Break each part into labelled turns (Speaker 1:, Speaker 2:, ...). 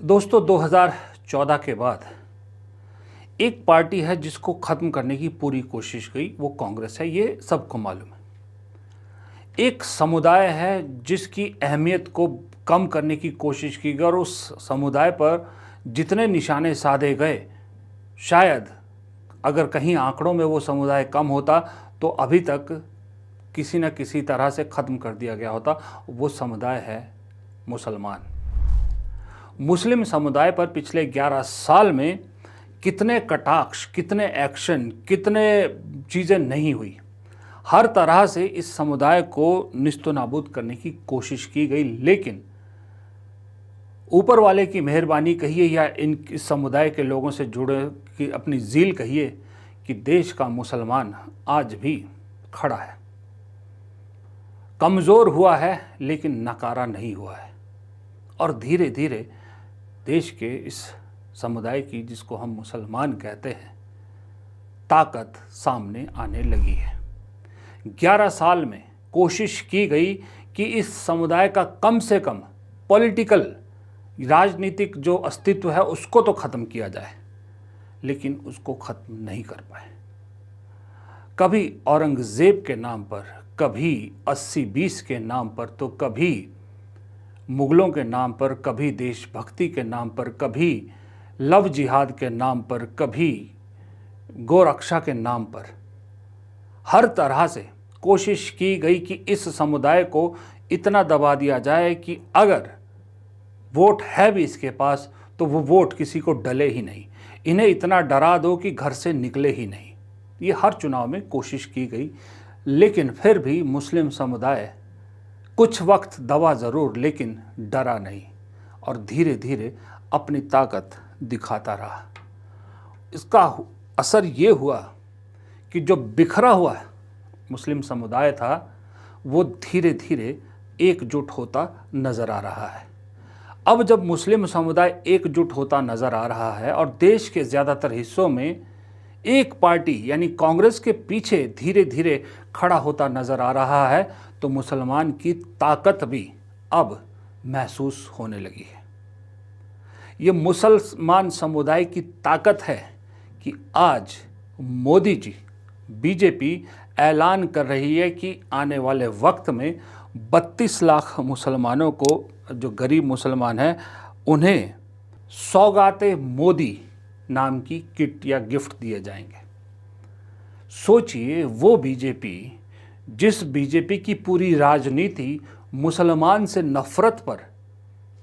Speaker 1: दोस्तों 2014 के बाद एक पार्टी है जिसको ख़त्म करने की पूरी कोशिश की, वो कांग्रेस है। ये सबको मालूम है। एक समुदाय है जिसकी अहमियत को कम करने की कोशिश की गई और उस समुदाय पर जितने निशाने साधे गए, शायद अगर कहीं आंकड़ों में वो समुदाय कम होता तो अभी तक किसी न किसी तरह से ख़त्म कर दिया गया होता। वो समुदाय है मुसलमान। मुस्लिम समुदाय पर पिछले 11 साल में कितने कटाक्ष, कितने एक्शन, कितने चीज़ें नहीं हुई। हर तरह से इस समुदाय को निस्तो नाबूद करने की कोशिश की गई, लेकिन ऊपर वाले की मेहरबानी कहिए या इस समुदाय के लोगों से जुड़े कि अपनी ज़ील कहिए कि देश का मुसलमान आज भी खड़ा है। कमज़ोर हुआ है लेकिन नकारा नहीं हुआ है और धीरे धीरे देश के इस समुदाय की, जिसको हम मुसलमान कहते हैं, ताकत सामने आने लगी है। 11 साल में कोशिश की गई कि इस समुदाय का कम से कम पॉलिटिकल, राजनीतिक जो अस्तित्व है उसको तो ख़त्म किया जाए, लेकिन उसको ख़त्म नहीं कर पाए। कभी औरंगज़ेब के नाम पर, कभी 80-20 के नाम पर, तो कभी मुग़लों के नाम पर, कभी देशभक्ति के नाम पर, कभी लव जिहाद के नाम पर, कभी गोरक्षा के नाम पर, हर तरह से कोशिश की गई कि इस समुदाय को इतना दबा दिया जाए कि अगर वोट है भी इसके पास तो वो वोट किसी को डले ही नहीं। इन्हें इतना डरा दो कि घर से निकले ही नहीं। ये हर चुनाव में कोशिश की गई, लेकिन फिर भी मुस्लिम समुदाय कुछ वक्त दबा ज़रूर, लेकिन डरा नहीं और धीरे धीरे अपनी ताकत दिखाता रहा। इसका असर ये हुआ कि जो बिखरा हुआ मुस्लिम समुदाय था वो धीरे धीरे एकजुट होता नज़र आ रहा है। अब जब मुस्लिम समुदाय एकजुट होता नज़र आ रहा है और देश के ज़्यादातर हिस्सों में एक पार्टी यानी कांग्रेस के पीछे धीरे धीरे खड़ा होता नज़र आ रहा है, तो मुसलमान की ताकत भी अब महसूस होने लगी है। ये मुसलमान समुदाय की ताकत है कि आज मोदी जी, बीजेपी ऐलान कर रही है कि आने वाले वक्त में 32 लाख मुसलमानों को, जो गरीब मुसलमान हैं, उन्हें सौगाते मोदी नाम की किट या गिफ्ट दिए जाएंगे। सोचिए, वो बीजेपी, जिस बीजेपी की पूरी राजनीति मुसलमान से नफ़रत पर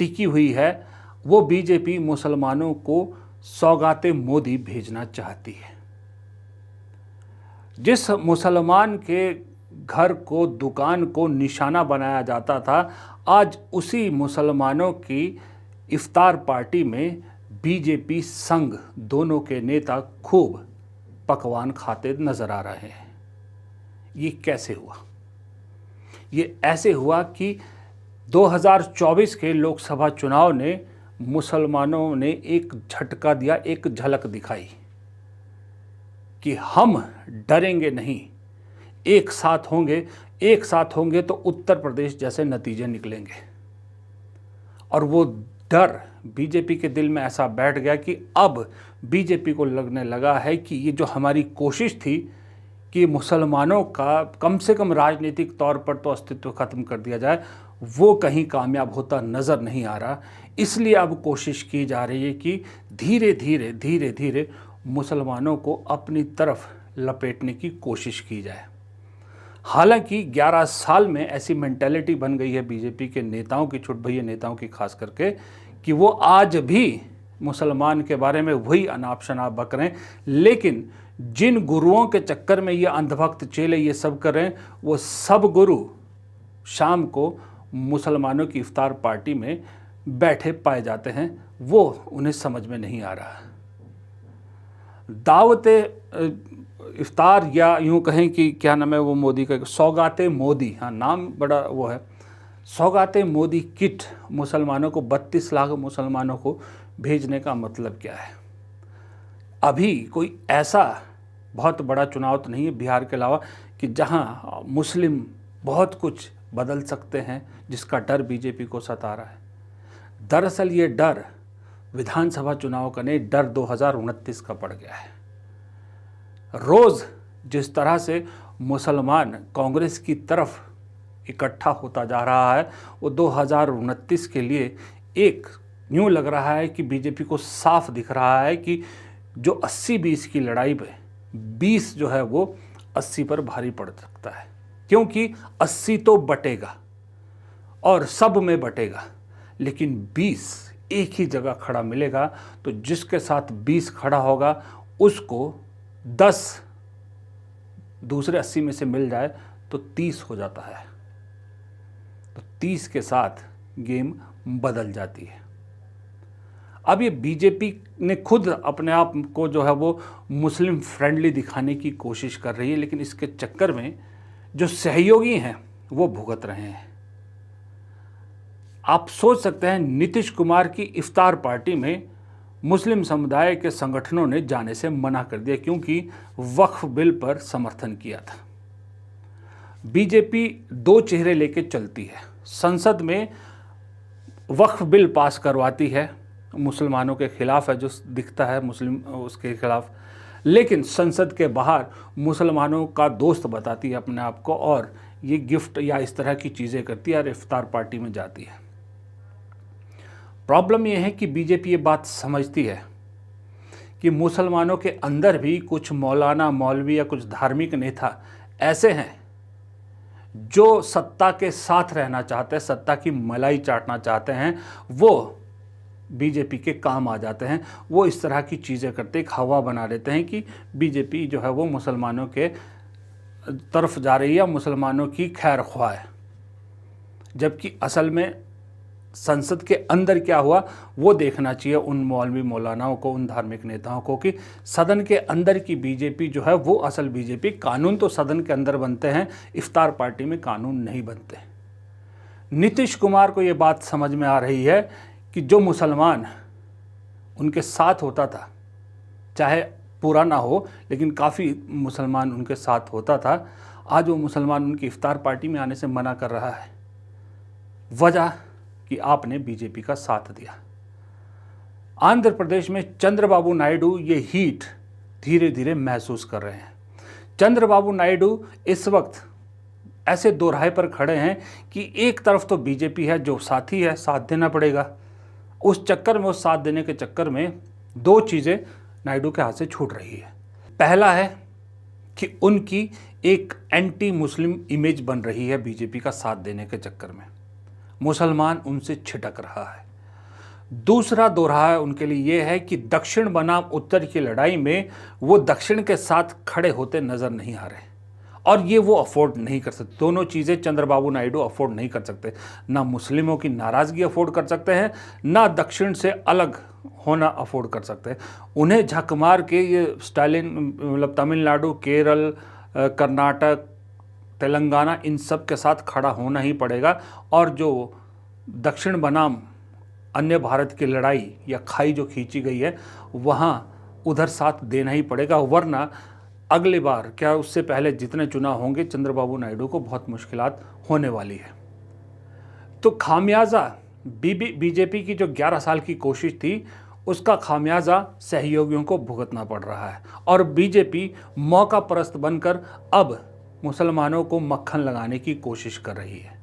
Speaker 1: टिकी हुई है, वो बीजेपी मुसलमानों को सौगाते मोदी भेजना चाहती है। जिस मुसलमान के घर को, दुकान को निशाना बनाया जाता था, आज उसी मुसलमानों की इफ्तार पार्टी में बीजेपी संघ दोनों के नेता खूब पकवान खाते नज़र आ रहे हैं। ये कैसे हुआ? ये ऐसे हुआ कि 2024 के लोकसभा चुनाव ने मुसलमानों ने एक झटका दिया, एक झलक दिखाई कि हम डरेंगे नहीं, एक साथ होंगे तो उत्तर प्रदेश जैसे नतीजे निकलेंगे। और वो डर बीजेपी के दिल में ऐसा बैठ गया कि अब बीजेपी को लगने लगा है कि ये जो हमारी कोशिश थी कि मुसलमानों का कम से कम राजनीतिक तौर पर तो अस्तित्व ख़त्म कर दिया जाए, वो कहीं कामयाब होता नज़र नहीं आ रहा। इसलिए अब कोशिश की जा रही है कि धीरे धीरे मुसलमानों को अपनी तरफ लपेटने की कोशिश की जाए। हालांकि 11 साल में ऐसी मेंटालिटी बन गई है बीजेपी के नेताओं की, छुट भैया नेताओं की खास करके, कि वो आज भी मुसलमान के बारे में वही अनाप शनाप बक रहे हैं। लेकिन जिन गुरुओं के चक्कर में ये अंधभक्त चेले ये सब कर रहे हैं, वो सब गुरु शाम को मुसलमानों की इफ्तार पार्टी में बैठे पाए जाते हैं। वो उन्हें समझ में नहीं आ रहा। दावते इफ्तार, या यूँ कहें कि क्या नाम है वो मोदी का, सौगाते मोदी, हाँ नाम बड़ा वो है, सौगाते मोदी किट मुसलमानों को, 32 लाख मुसलमानों को भेजने का मतलब क्या है? अभी कोई ऐसा बहुत बड़ा चुनाव तो नहीं है बिहार के अलावा कि जहां मुस्लिम बहुत कुछ बदल सकते हैं, जिसका डर बीजेपी को सता रहा है। दरअसल ये डर विधानसभा चुनाव का नहीं, डर 2029 का पड़ गया है। रोज़ जिस तरह से मुसलमान कांग्रेस की तरफ इकट्ठा होता जा रहा है, वो 2029 के लिए एक यूँ लग रहा है कि बीजेपी को साफ दिख रहा है कि जो 80-20 की लड़ाई पे 20 जो है वो 80 पर भारी पड़ सकता है, क्योंकि 80 तो बटेगा और सब में बटेगा, लेकिन 20 एक ही जगह खड़ा मिलेगा। तो जिसके साथ 20 खड़ा होगा उसको 10 दूसरे 80 में से मिल जाए तो 30 हो जाता है। तो 30 के साथ गेम बदल जाती है। अब ये बीजेपी ने खुद अपने आप को जो है वो मुस्लिम फ्रेंडली दिखाने की कोशिश कर रही है, लेकिन इसके चक्कर में जो सहयोगी हैं वो भुगत रहे हैं। आप सोच सकते हैं, नीतीश कुमार की इफ्तार पार्टी में मुस्लिम समुदाय के संगठनों ने जाने से मना कर दिया, क्योंकि वक्फ बिल पर समर्थन किया था। बीजेपी दो चेहरे लेके चलती है। संसद में वक्फ बिल पास करवाती है, मुसलमानों के खिलाफ है जो दिखता है मुस्लिम उसके खिलाफ, लेकिन संसद के बाहर मुसलमानों का दोस्त बताती है अपने आप को, और ये गिफ्ट या इस तरह की चीज़ें करती है और इफ्तार पार्टी में जाती है। प्रॉब्लम ये है कि बीजेपी ये बात समझती है कि मुसलमानों के अंदर भी कुछ मौलाना, मौलवी या कुछ धार्मिक नेता ऐसे हैं जो सत्ता के साथ रहना चाहते हैं, सत्ता की मलाई चाटना चाहते हैं, वो बीजेपी के काम आ जाते हैं। वो इस तरह की चीज़ें करते, एक हवा बना देते हैं कि बीजेपी जो है वो मुसलमानों के तरफ जा रही है, मुसलमानों की खैर ख्वाह है। जबकि असल में संसद के अंदर क्या हुआ वो देखना चाहिए उन मौलवी मौलानाओं को, उन धार्मिक नेताओं को, कि सदन के अंदर की बीजेपी जो है वो असल बीजेपी। कानून तो सदन के अंदर बनते हैं, इफ्तार पार्टी में कानून नहीं बनते। नीतीश कुमार को ये बात समझ में आ रही है कि जो मुसलमान उनके साथ होता था, चाहे पूरा ना हो लेकिन काफ़ी मुसलमान उनके साथ होता था, आज वो मुसलमान उनकी इफ्तार पार्टी में आने से मना कर रहा है। वजह कि आपने बीजेपी का साथ दिया। आंध्र प्रदेश में चंद्रबाबू नायडू ये हीट धीरे धीरे महसूस कर रहे हैं। चंद्रबाबू नायडू इस वक्त ऐसे दोराहे पर खड़े हैं कि एक तरफ तो बीजेपी है जो साथी है, साथ देना पड़ेगा। उस चक्कर में, उस साथ देने के चक्कर में दो चीज़ें नायडू के हाथ से छूट रही है। पहला है कि उनकी एक एंटी मुस्लिम इमेज बन रही है बीजेपी का साथ देने के चक्कर में, मुसलमान उनसे छिटक रहा है। दूसरा दोराहा उनके लिए ये है कि दक्षिण बनाम उत्तर की लड़ाई में वो दक्षिण के साथ खड़े होते नज़र नहीं आ रहे, और ये वो अफोर्ड नहीं कर सकते। दोनों चीज़ें चंद्रबाबू नायडू अफोर्ड नहीं कर सकते। ना मुस्लिमों की नाराज़गी अफोर्ड कर सकते हैं, ना दक्षिण से अलग होना अफोर्ड कर सकते हैं। उन्हें झक मार के ये स्टालिन मतलब तमिलनाडु, केरल, कर्नाटक, तेलंगाना, इन सब के साथ खड़ा होना ही पड़ेगा। और जो दक्षिण बनाम अन्य भारत की लड़ाई या खाई जो खींची गई है, वहाँ उधर साथ देना ही पड़ेगा, वरना अगली बार क्या उससे पहले जितने चुनाव होंगे चंद्रबाबू नायडू को बहुत मुश्किलात होने वाली है। तो खामियाजा बीजेपी की जो 11 साल की कोशिश थी, उसका खामियाजा सहयोगियों को भुगतना पड़ रहा है, और बीजेपी मौका परस्त बनकर अब मुसलमानों को मक्खन लगाने की कोशिश कर रही है।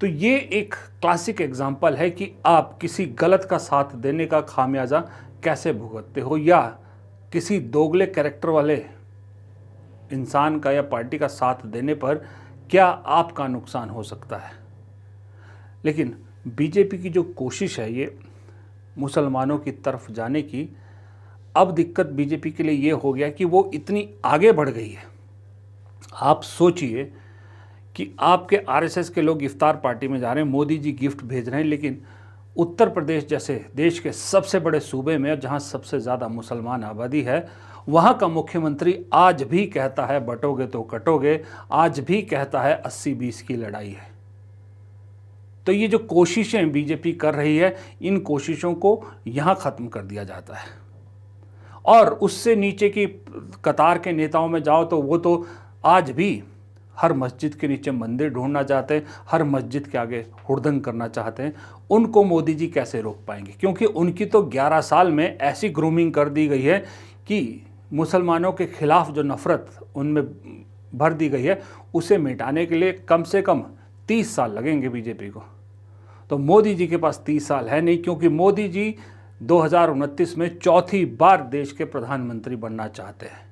Speaker 1: तो ये एक क्लासिक एग्जाम्पल है कि आप किसी गलत का साथ देने का खामियाजा कैसे भुगतते हो, या किसी दोगले कैरेक्टर वाले इंसान का या पार्टी का साथ देने पर क्या आपका नुकसान हो सकता है। लेकिन बीजेपी की जो कोशिश है ये मुसलमानों की तरफ जाने की, अब दिक्कत बीजेपी के लिए ये हो गया कि वो इतनी आगे बढ़ गई है। आप सोचिए कि आपके आरएसएस के लोग इफ्तार पार्टी में जा रहे हैं, मोदी जी गिफ्ट भेज रहे हैं, लेकिन उत्तर प्रदेश जैसे देश के सबसे बड़े सूबे में, जहां सबसे ज़्यादा मुसलमान आबादी है, वहां का मुख्यमंत्री आज भी कहता है बटोगे तो कटोगे, आज भी कहता है 80-20 की लड़ाई है। तो ये जो कोशिशें बीजेपी कर रही है, इन कोशिशों को यहाँ ख़त्म कर दिया जाता है। और उससे नीचे की कतार के नेताओं में जाओ तो वो तो आज भी हर मस्जिद के नीचे मंदिर ढूंढना चाहते हैं, हर मस्जिद के आगे हुड़दंग करना चाहते हैं, उनको मोदी जी कैसे रोक पाएंगे? क्योंकि उनकी तो 11 साल में ऐसी ग्रूमिंग कर दी गई है कि मुसलमानों के खिलाफ जो नफ़रत उनमें भर दी गई है, उसे मिटाने के लिए कम से कम 30 साल लगेंगे बीजेपी को। तो मोदी जी के पास 30 साल है नहीं, क्योंकि मोदी जी 2029 में चौथी बार देश के प्रधानमंत्री बनना चाहते हैं।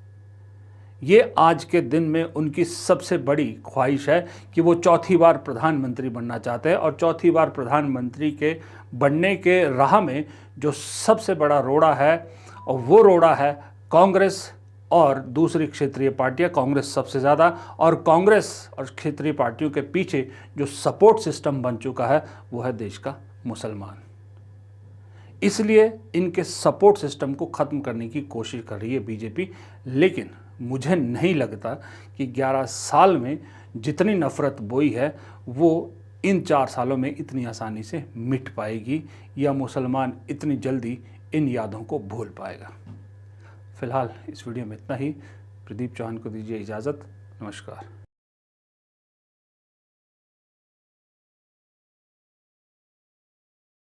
Speaker 1: ये आज के दिन में उनकी सबसे बड़ी ख्वाहिश है कि वो चौथी बार प्रधानमंत्री बनना चाहते हैं। और चौथी बार प्रधानमंत्री के बनने के राह में जो सबसे बड़ा रोड़ा है, और वो रोड़ा है कांग्रेस और दूसरी क्षेत्रीय पार्टियां, कांग्रेस सबसे ज़्यादा, और कांग्रेस और क्षेत्रीय पार्टियों के पीछे जो सपोर्ट सिस्टम बन चुका है वो है देश का मुसलमान। इसलिए इनके सपोर्ट सिस्टम को ख़त्म करने की कोशिश कर रही है बीजेपी। लेकिन मुझे नहीं लगता कि 11 साल में जितनी नफ़रत बोई है वो इन 4 सालों में इतनी आसानी से मिट पाएगी, या मुसलमान इतनी जल्दी इन यादों को भूल पाएगा। फ़िलहाल इस वीडियो में इतना ही। प्रदीप चौहान को दीजिए इजाज़त। नमस्कार।